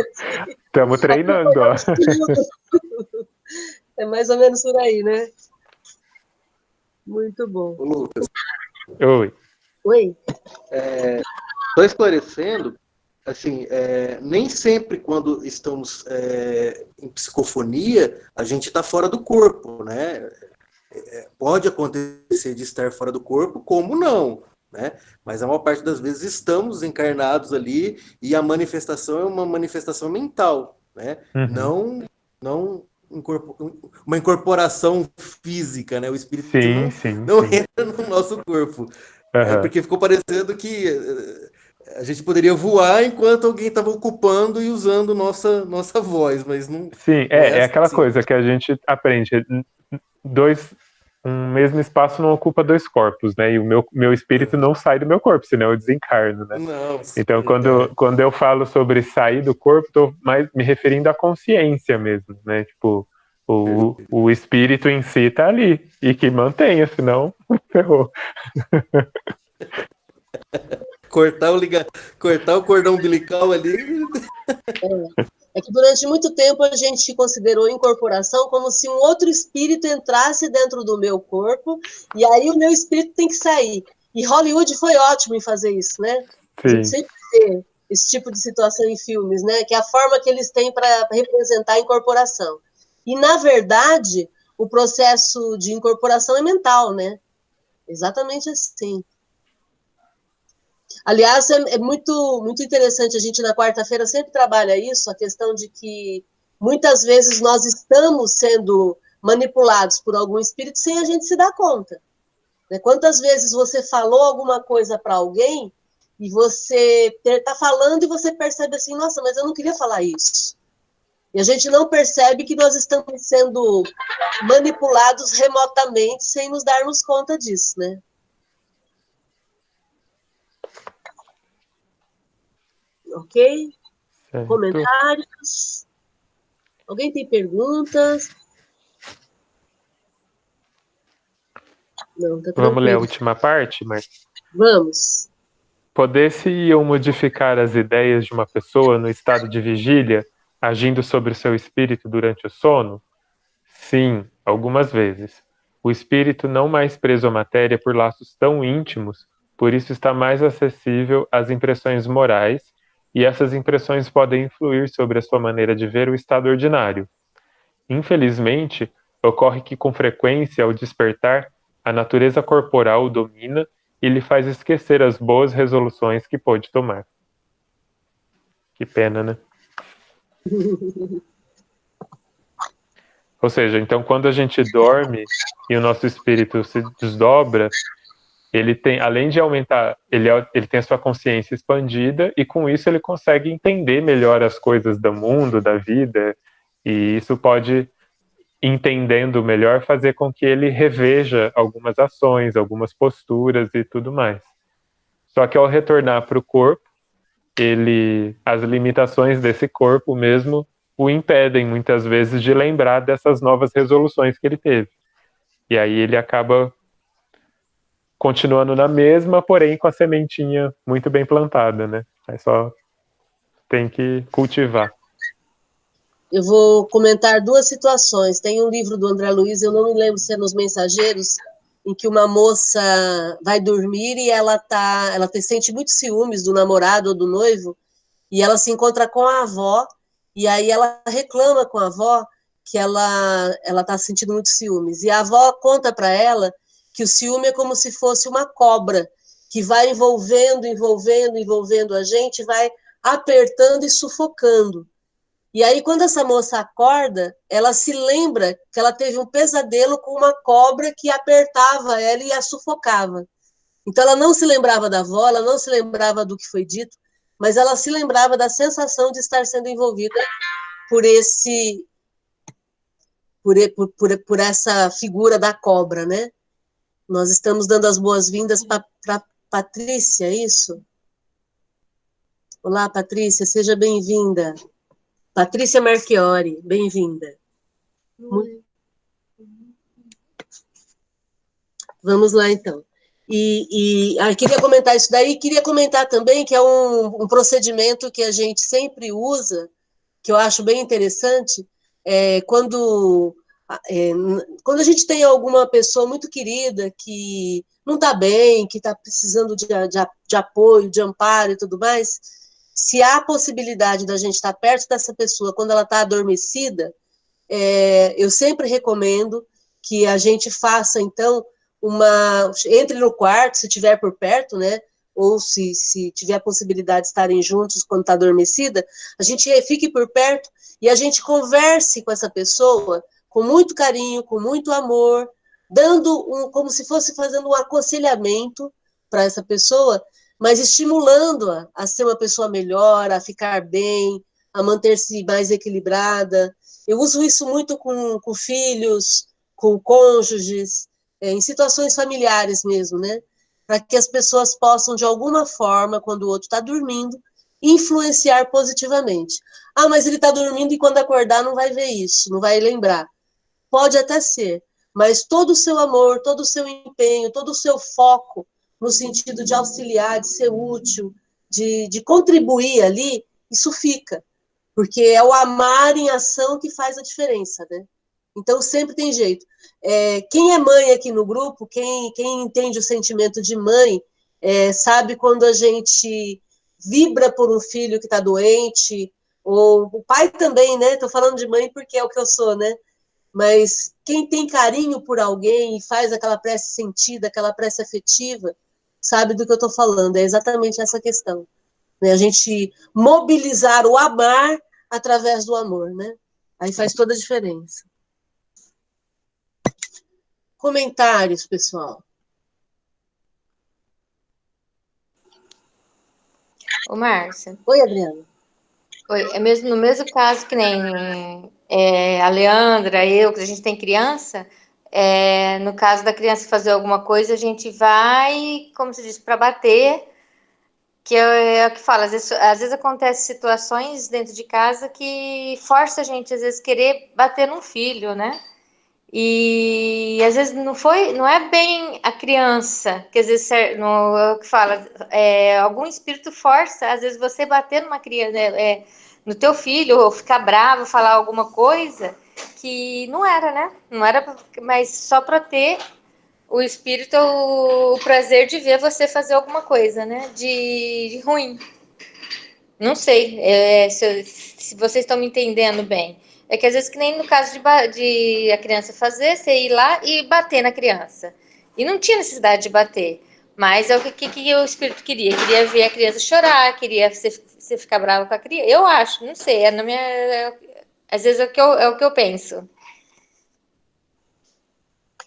Speaker 3: Estamos treinando, ó.
Speaker 1: É mais ou menos por aí, né? Muito bom.
Speaker 8: Ô, Lucas.
Speaker 3: Oi.
Speaker 8: Só esclarecendo, assim, nem sempre quando estamos em psicofonia, a gente está fora do corpo, né? Pode acontecer de estar fora do corpo, como não, né? Mas a maior parte das vezes estamos encarnados ali e a manifestação é uma manifestação mental, né?
Speaker 3: Uhum.
Speaker 8: Não uma incorporação física, né? O espírito não entra no nosso corpo.
Speaker 3: Uhum.
Speaker 8: Porque ficou parecendo que a gente poderia voar enquanto alguém estava ocupando e usando nossa voz, mas não.
Speaker 3: Sim, é aquela coisa que a gente aprende. Um mesmo espaço não ocupa dois corpos, né? E o meu espírito não sai do meu corpo, senão eu desencarno, né?
Speaker 8: Não,
Speaker 3: então, quando eu falo sobre sair do corpo, estou mais me referindo à consciência mesmo, né? Tipo, o espírito em si tá ali e que mantenha, senão ferrou.
Speaker 8: Cortar o cordão umbilical ali.
Speaker 1: É que durante muito tempo a gente considerou incorporação como se um outro espírito entrasse dentro do meu corpo e aí o meu espírito tem que sair. E Hollywood foi ótimo em fazer isso, né?
Speaker 3: Sim.
Speaker 1: A gente sempre vê esse tipo de situação em filmes, né? Que é a forma que eles têm para representar a incorporação. E, na verdade, o processo de incorporação é mental, né? Exatamente assim. Aliás, é muito, muito interessante, a gente na quarta-feira sempre trabalha isso, a questão de que muitas vezes nós estamos sendo manipulados por algum espírito sem a gente se dar conta. Quantas vezes você falou alguma coisa para alguém e você está falando e você percebe assim, nossa, mas eu não queria falar isso. E a gente não percebe que nós estamos sendo manipulados remotamente sem nos darmos conta disso, né? Ok?
Speaker 3: Certo.
Speaker 1: Comentários? Alguém tem perguntas? Não, tá tranquilo.
Speaker 3: Vamos ler a última parte, mas
Speaker 1: Vamos.
Speaker 3: Poder-se-iam modificar as ideias de uma pessoa no estado de vigília, agindo sobre o seu espírito durante o sono? Sim, algumas vezes. O espírito não mais preso à matéria por laços tão íntimos, por isso está mais acessível às impressões morais, e essas impressões podem influir sobre a sua maneira de ver o estado ordinário. Infelizmente, ocorre que com frequência, ao despertar, a natureza corporal o domina e lhe faz esquecer as boas resoluções que pôde tomar. Que pena, né? Ou seja, então quando a gente dorme e o nosso espírito se desdobra, ele tem, além de aumentar, ele tem a sua consciência expandida e com isso ele consegue entender melhor as coisas do mundo, da vida, e isso pode, entendendo melhor, fazer com que ele reveja algumas ações, algumas posturas e tudo mais. Só que ao retornar para o corpo, as limitações desse corpo mesmo o impedem muitas vezes de lembrar dessas novas resoluções que ele teve. E aí ele acaba continuando na mesma, porém com a sementinha muito bem plantada, né? Aí só tem que cultivar.
Speaker 1: Eu vou comentar duas situações. Tem um livro do André Luiz, eu não me lembro se é nos Mensageiros, em que uma moça vai dormir e ela sente muito ciúmes do namorado ou do noivo, e ela se encontra com a avó, e aí ela reclama com a avó que ela está sentindo muito ciúmes. E a avó conta para ela que o ciúme é como se fosse uma cobra, que vai envolvendo a gente, vai apertando e sufocando. E aí, quando essa moça acorda, ela se lembra que ela teve um pesadelo com uma cobra que apertava ela e a sufocava. Então, ela não se lembrava da avó, ela não se lembrava do que foi dito, mas ela se lembrava da sensação de estar sendo envolvida por essa figura da cobra, né? Nós estamos dando as boas-vindas para Patrícia, é isso? Olá, Patrícia, seja bem-vinda. Patrícia Marchiori, bem-vinda. Vamos lá, então. Queria comentar isso daí, queria comentar também que é um procedimento que a gente sempre usa, que eu acho bem interessante, quando a gente tem alguma pessoa muito querida que não está bem, que está precisando de apoio, de amparo e tudo mais, se há a possibilidade da gente estar perto dessa pessoa quando ela está adormecida, eu sempre recomendo que a gente faça, então, entre no quarto, se tiver por perto, né? Ou se tiver a possibilidade de estarem juntos quando está adormecida, a gente fique por perto e a gente converse com essa pessoa com muito carinho, com muito amor, como se fosse fazendo um aconselhamento para essa pessoa, mas estimulando-a a ser uma pessoa melhor, a ficar bem, a manter-se mais equilibrada. Eu uso isso muito com filhos, com cônjuges, em situações familiares mesmo, né? Para que as pessoas possam, de alguma forma, quando o outro está dormindo, influenciar positivamente. Ah, mas ele está dormindo e quando acordar não vai ver isso, não vai lembrar. Pode até ser, mas todo o seu amor, todo o seu empenho, todo o seu foco no sentido de auxiliar, de ser útil, de contribuir ali, isso fica. Porque é o amar em ação que faz a diferença, né? Então, sempre tem jeito. Quem é mãe aqui no grupo, quem entende o sentimento de mãe, sabe quando a gente vibra por um filho que está doente, ou o pai também, né? Estou falando de mãe porque é o que eu sou, né? Mas quem tem carinho por alguém e faz aquela prece sentida, aquela prece afetiva, sabe do que eu estou falando. É exatamente essa questão. Né? A gente mobilizar o amar através do amor, né? Aí faz toda a diferença. Comentários, pessoal.
Speaker 6: Ô, Márcia.
Speaker 1: Oi, Adriana.
Speaker 6: Oi, no mesmo caso que nem a Leandra, eu, que a gente tem criança, no caso da criança fazer alguma coisa, a gente vai, como se diz, para bater, que é o que fala, às vezes acontecem situações dentro de casa que força a gente, às vezes, querer bater num filho, né? E às vezes não é bem a criança, que às vezes é o que fala, algum espírito força, às vezes você bater numa criança, no teu filho, ou ficar bravo, falar alguma coisa que não era, né? Não era, mas só para ter o espírito, o prazer de ver você fazer alguma coisa, né? De ruim. Não sei se vocês estão me entendendo bem. É que às vezes, que nem no caso de a criança fazer, você ir lá e bater na criança. E não tinha necessidade de bater. Mas é o que o espírito queria. Queria ver a criança chorar, queria você ficar bravo com a criança. Eu acho, não sei. Às vezes é o que eu penso.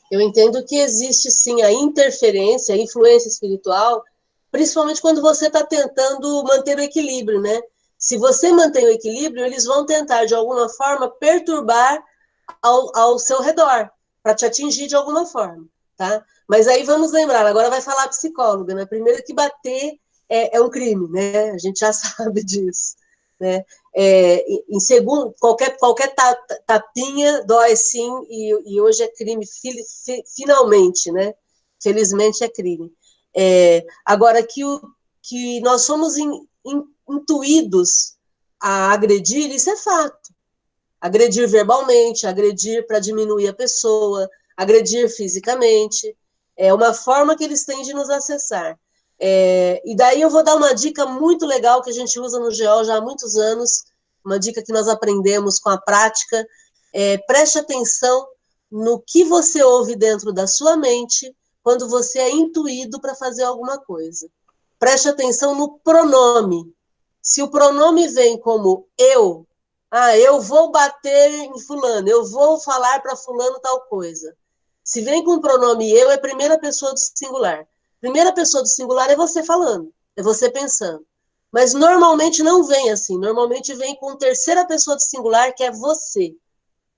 Speaker 1: Eu entendo que existe, sim, a interferência, a influência espiritual, principalmente quando você está tentando manter o equilíbrio, né? Se você mantém o equilíbrio, eles vão tentar, de alguma forma, perturbar ao seu redor, para te atingir de alguma forma, tá? Mas aí vamos lembrar, agora vai falar a psicóloga, né? Primeiro que bater é um crime, né? A gente já sabe disso, né? Em segundo, qualquer tapinha dói sim, e hoje é crime finalmente, né? Felizmente é crime. Agora, que nós somos intuídos a agredir, isso é fato. Agredir verbalmente, agredir para diminuir a pessoa, agredir fisicamente. É uma forma que eles têm de nos acessar. E daí eu vou dar uma dica muito legal que a gente usa no GO já há muitos anos, uma dica que nós aprendemos com a prática. Preste atenção no que você ouve dentro da sua mente quando você é intuído para fazer alguma coisa. Preste atenção no pronome. Se o pronome vem como eu vou bater em fulano, eu vou falar para fulano tal coisa. Se vem com o pronome eu, é primeira pessoa do singular. Primeira pessoa do singular é você falando, é você pensando. Mas normalmente não vem assim, normalmente vem com terceira pessoa do singular, que é você.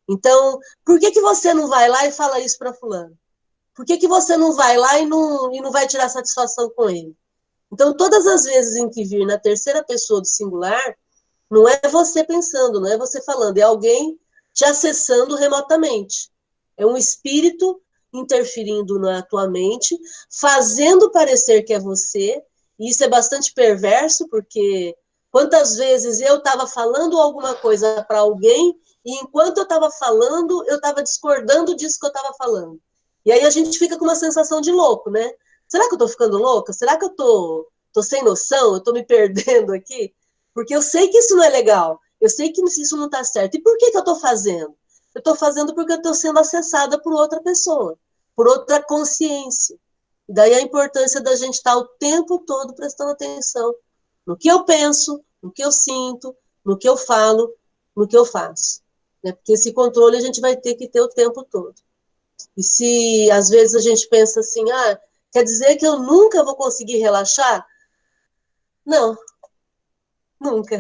Speaker 1: Então, por que você não vai lá e fala isso para fulano? Por que você não vai lá e não vai tirar satisfação com ele? Então, todas as vezes em que vir na terceira pessoa do singular, não é você pensando, não é você falando, é alguém te acessando remotamente. É um espírito interferindo na tua mente, fazendo parecer que é você, e isso é bastante perverso, porque quantas vezes eu estava falando alguma coisa para alguém, e enquanto eu estava falando, eu estava discordando disso que eu estava falando. E aí a gente fica com uma sensação de louco, né? Será que eu estou ficando louca? Será que eu tô sem noção? Eu estou me perdendo aqui? Porque eu sei que isso não é legal. Eu sei que isso não está certo. E por que eu estou fazendo? Eu estou fazendo porque eu estou sendo acessada por outra pessoa, por outra consciência. Daí a importância da gente estar o tempo todo prestando atenção no que eu penso, no que eu sinto, no que eu falo, no que eu faço. Porque esse controle a gente vai ter que ter o tempo todo. E se às vezes a gente pensa assim, quer dizer que eu nunca vou conseguir relaxar? Não, nunca.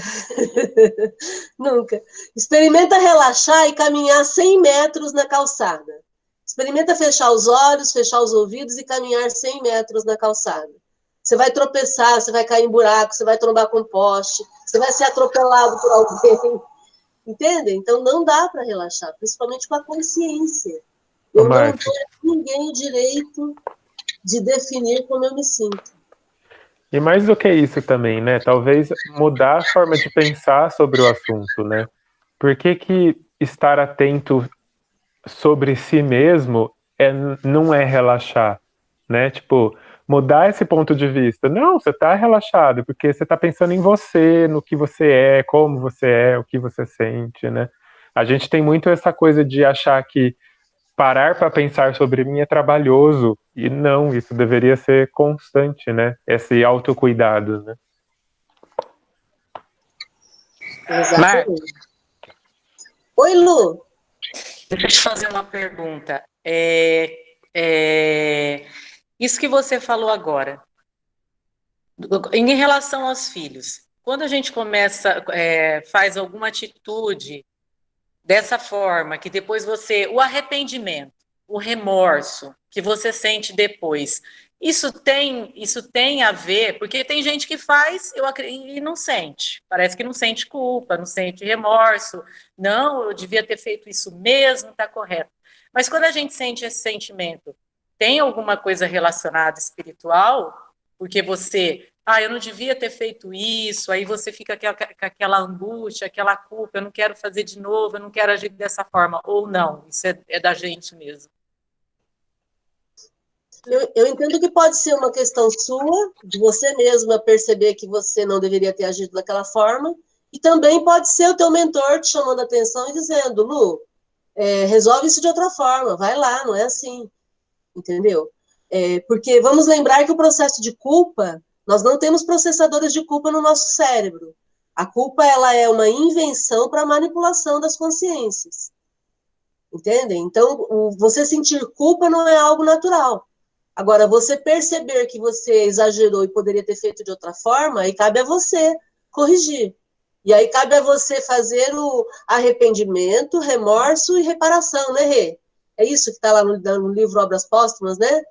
Speaker 1: Nunca. Experimenta relaxar e caminhar 100 metros na calçada. Experimenta fechar os olhos, fechar os ouvidos e caminhar 100 metros na calçada. Você vai tropeçar, você vai cair em buraco, você vai trombar com poste, você vai ser atropelado por alguém. Entende? Então não dá para relaxar, principalmente com a consciência. Eu não dou a ninguém o direito de definir como eu me sinto.
Speaker 3: E mais do que isso também, né? Talvez mudar a forma de pensar sobre o assunto, né? Por que estar atento sobre si mesmo não é relaxar, né? Tipo, mudar esse ponto de vista. Não, você tá relaxado, porque você tá pensando em você, no que você é, como você é, o que você sente, né? A gente tem muito essa coisa de achar que parar para pensar sobre mim é trabalhoso, e não, isso deveria ser constante, né? Esse autocuidado, né?
Speaker 1: Exatamente. Oi, Lu.
Speaker 9: Deixa eu te fazer uma pergunta. Isso que você falou agora, em relação aos filhos, quando a gente faz alguma atitude dessa forma, que depois o arrependimento, o remorso que você sente depois, isso tem a ver, porque tem gente que faz e não sente, parece que não sente culpa, não sente remorso, não, eu devia ter feito isso mesmo, está correto. Mas quando a gente sente esse sentimento, tem alguma coisa relacionada espiritual? Porque eu não devia ter feito isso, aí você fica com aquela angústia, aquela culpa, eu não quero fazer de novo, eu não quero agir dessa forma, ou não, isso é da gente mesmo.
Speaker 1: Eu entendo que pode ser uma questão sua, de você mesma perceber que você não deveria ter agido daquela forma, e também pode ser o teu mentor te chamando a atenção e dizendo, Lu, resolve isso de outra forma, vai lá, não é assim, entendeu? Porque vamos lembrar que o processo de culpa, nós não temos processadores de culpa no nosso cérebro. A culpa, ela é uma invenção para manipulação das consciências. Entendem? Então, você sentir culpa não é algo natural. Agora, você perceber que você exagerou e poderia ter feito de outra forma, aí cabe a você corrigir. E aí cabe a você fazer o arrependimento, remorso e reparação, né, Rê? É isso que está lá no livro Obras Póstumas, né?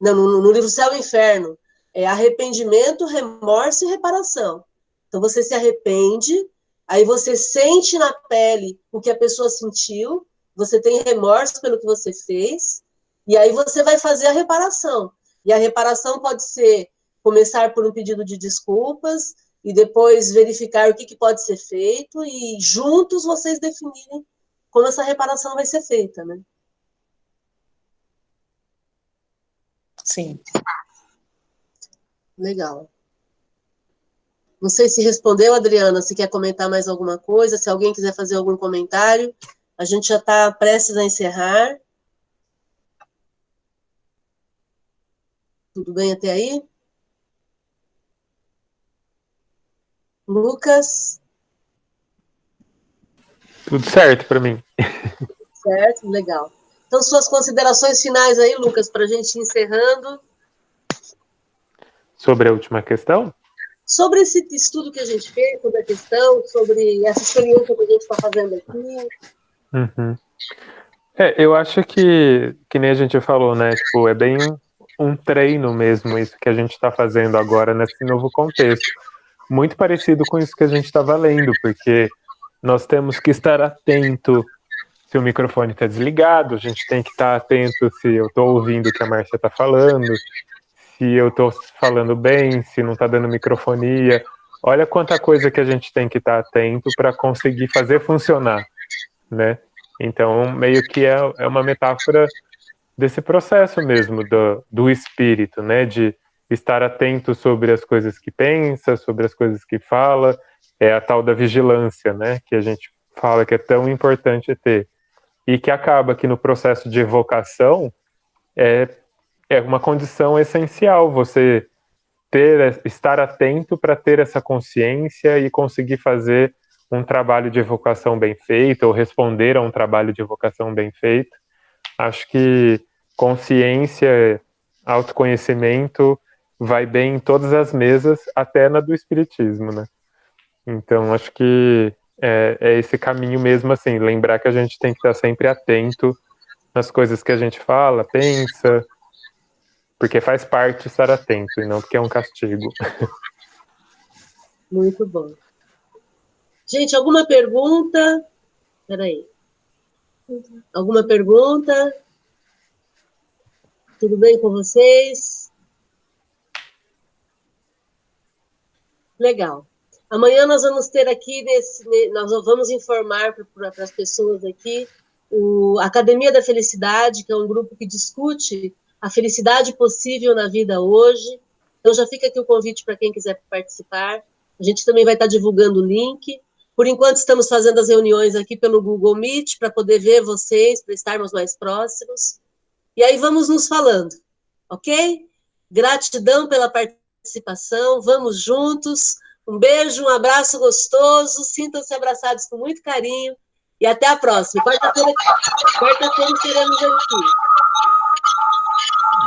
Speaker 1: Não, no livro Céu e Inferno. É arrependimento, remorso e reparação. Então, você se arrepende, aí você sente na pele o que a pessoa sentiu, você tem remorso pelo que você fez, E aí você vai fazer a reparação. E a reparação pode ser começar por um pedido de desculpas e depois verificar o que pode ser feito e juntos vocês definirem como essa reparação vai ser feita, né?
Speaker 9: Sim.
Speaker 1: Legal. Não sei se respondeu, Adriana, se quer comentar mais alguma coisa, se alguém quiser fazer algum comentário, a gente já está prestes a encerrar. Tudo bem até aí? Lucas?
Speaker 3: Tudo certo para mim.
Speaker 1: Certo, legal. Então, suas considerações finais aí, Lucas, para a gente ir encerrando.
Speaker 3: Sobre a última questão?
Speaker 1: Sobre esse estudo que a gente fez, sobre a questão, sobre essa experiência que a gente está fazendo aqui.
Speaker 3: Uhum. Eu acho que nem a gente falou, né? Tipo, é bem um treino mesmo, isso que a gente está fazendo agora nesse novo contexto. Muito parecido com isso que a gente estava lendo, porque nós temos que estar atento se o microfone está desligado, a gente tem que estar atento se eu estou ouvindo o que a Márcia está falando, se eu estou falando bem, se não está dando microfonia. Olha quanta coisa que a gente tem que estar atento para conseguir fazer funcionar, né? Então, meio que é uma metáfora desse processo mesmo do espírito, né? De estar atento sobre as coisas que pensa, sobre as coisas que fala, é a tal da vigilância, né? Que a gente fala que é tão importante ter. E que acaba que no processo de evocação é uma condição essencial você estar atento para ter essa consciência e conseguir fazer um trabalho de evocação bem feito ou responder a um trabalho de evocação bem feito. Acho que consciência, autoconhecimento vai bem em todas as mesas, até na do espiritismo, né? Então, acho que é esse caminho mesmo, assim, lembrar que a gente tem que estar sempre atento nas coisas que a gente fala, pensa, porque faz parte estar atento e não porque é um castigo.
Speaker 1: Muito bom. Gente, alguma pergunta? Peraí. Alguma pergunta? Tudo bem com vocês? Legal. Amanhã nós vamos ter aqui, nós vamos informar para as pessoas aqui a Academia da Felicidade, que é um grupo que discute a felicidade possível na vida hoje. Então já fica aqui o convite para quem quiser participar. A gente também vai estar divulgando o link. Por enquanto estamos fazendo as reuniões aqui pelo Google Meet para poder ver vocês, para estarmos mais próximos. E aí vamos nos falando, ok? Gratidão pela participação, vamos juntos. Um beijo, um abraço gostoso, sintam-se abraçados com muito carinho e até a próxima. Quarta-feira estaremos aqui.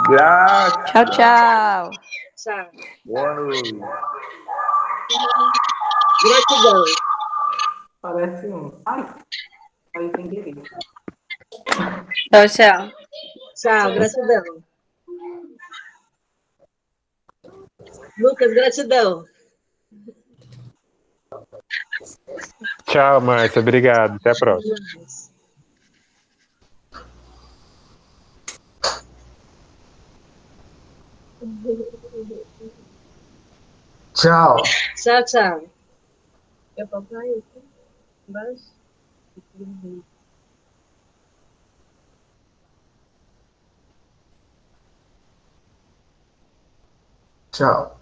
Speaker 2: Graças.
Speaker 4: Tchau, tchau.
Speaker 1: Tchau.
Speaker 2: Boa noite.
Speaker 1: Gratidão.
Speaker 9: Parece um. Ai, aí tem direito.
Speaker 6: Tchau, tchau.
Speaker 1: Tchau, gratidão. Lucas, gratidão.
Speaker 3: Tchau, Márcia. Obrigado. Até a próxima.
Speaker 8: Tchau.
Speaker 1: Tchau, tchau. Eu papai aqui embaixo?
Speaker 8: Tchau.